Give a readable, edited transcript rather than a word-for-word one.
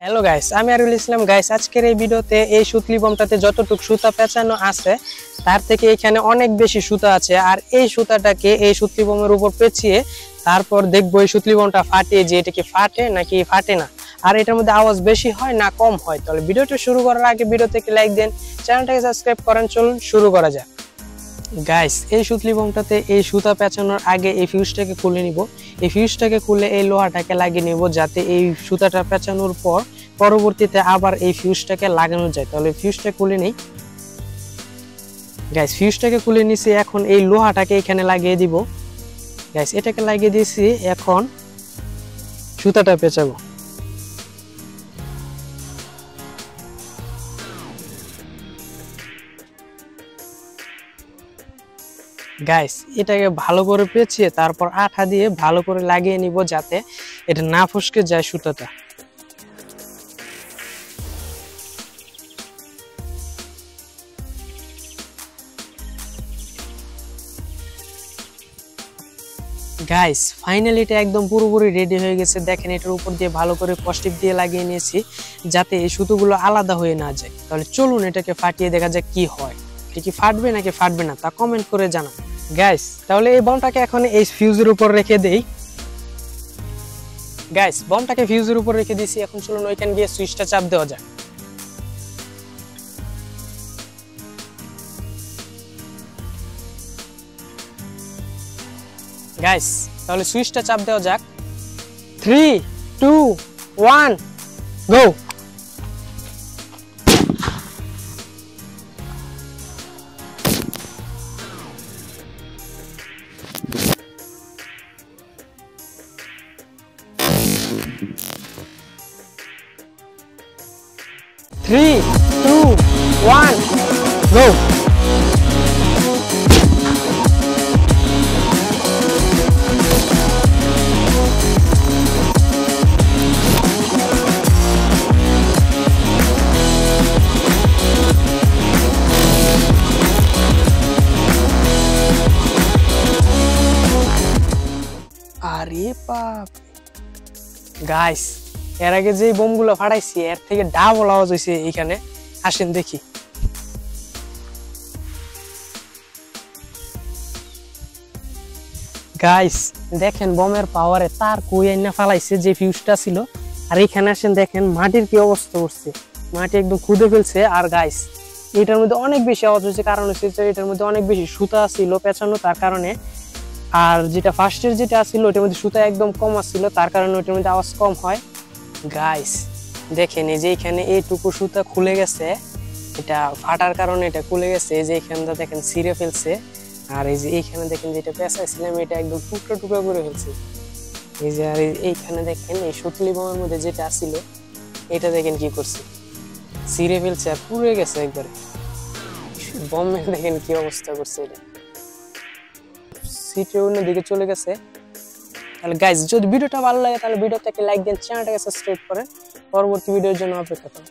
Hello guys, আমি আরুল ইসলাম। Guys, আজকের এই ভিডিওতে এই সুতলি বোমটাতে যতটুকু সুতা পেঁচানো আছে তার থেকে এখানে অনেক বেশি সুতা আছে। আর এই সুতাটাকে এই সুতলি বোমের উপর পেঁচিয়ে তারপর দেখবো এই সুতলি বোমটা ফাটিয়ে যে এটা কি ফাটে নাকি ফাটে না, আর এটার মধ্যে আওয়াজ বেশি হয় না কম হয়। তাহলে ভিডিওটা শুরু করার আগে ভিডিওতে লাইক দেন, চ্যানেলটাকে সাবস্ক্রাইব করেন। চলুন শুরু করা যাক। গাইস, এই সুতলি বোমটাতে এই সুতা পেঁচানোর আগে এই ফিউজটাকে খুলে নিব। এই ফিউজটাকে খুলে এই লোহাটাকে লাগিয়ে নিব যাতে এই সুতাটা পেঁচানোর পর পরবর্তীতে আবার এই ফিউজটাকে লাগানো যায়। তাহলে ফিউজটা খুলে নেই। গাইস, ফিউজটাকে খুলে নিছি। এখন এই লোহাটাকে এখানে লাগিয়ে দিব। গাইস, এটাকে লাগিয়ে দিয়েছি। এখন সুতাটা পেঁচাবো। গাইস, এটাকে ভালো করে পেঁচিয়ে তারপর আঠা দিয়ে ভালো করে লাগিয়ে নিব যাতে এটা না ফসকে যায় সুতাটা। গাইস, ফাইনালি এটা একদম পুরোপুরি রেডি হয়ে গেছে। দেখেন, এটার উপর দিয়ে ভালো করে পস্টিপ দিয়ে লাগিয়ে নিয়েছি যাতে এই সুতোগুলো আলাদা হয়ে না যায়। তাহলে চলুন এটাকে ফাটিয়ে দেখা যাক কি হয়। এটা কি ফাটবে নাকি ফাটবে না তা কমেন্ট করে জানান। গাইস, তাহলে এই বমটাকে এখন এই ফিউজের উপর রেখে দেই। গাইস, বমটাকে ফিউজের উপর রেখে দিয়েছি। এখন চলুন ওইখানে গিয়ে সুইচটা চাপ দেওয়া যাক। গাইস, তাহলে সুইচটা চাপ দেওয়া যাক। 3, 2, 1, গো। Three, two, one, go. আরে বাপ গাইস, এর আগে যে বোমগুলো ফাটাইছি এর থেকে ডাবল আওয়াজ হয়েছে এখানে। আসেন দেখি। গাইস, দেখেন বোমের পাওয়ারে তার কুইয়া না ফালাইছে যে ফিউজটা ছিল। আর এখানে আসেন দেখেন মাটির কি অবস্থা করছে, মাটি একদম খুদে ফেলছে। আর গাইস, এটার মধ্যে অনেক বেশি আওয়াজ হয়েছে, কারণ হচ্ছে এটার মধ্যে অনেক বেশি সুতা ছিল পেঁচানো তার কারণে। আর যেটা ফার্স্টের যেটা ছিল ওটার মধ্যে সুতা একদম কম ছিল তার কারণে ওটার মধ্যে আওয়াজ কম হয়। গাইস, দেখেন এই যে এখানে এইটুকু সুতা খুলে গেছে, এটা ফাটার কারণে এটা খুলে গেছে। এই যে এখানটা দেখেন ছিঁড়ে ফেলছে। আর এই যে এইখানে দেখেন যেটা পেঁচাইছিলাম এটা একদম টুকরো টুকরো করে ফেলছে। এই যে আর এইখানে দেখেন এই সুতলি বোমের মধ্যে যেটা ছিল এটা দেখেন কি করছে, ছিঁড়ে ফেলছে আর পুড়ে গেছে একবারে। বোমের দেখেন কি অবস্থা করছে, এটা সিটে অন্যদিকে চলে গেছে। তাহলে গাইস, যদি ভিডিওটা ভালো লাগে তাহলে ভিডিওটাকে লাইক দেন, চ্যানেলটাকে সাবস্ক্রাইব করেন, পরবর্তী ভিডিওর জন্য অপেক্ষা করুন।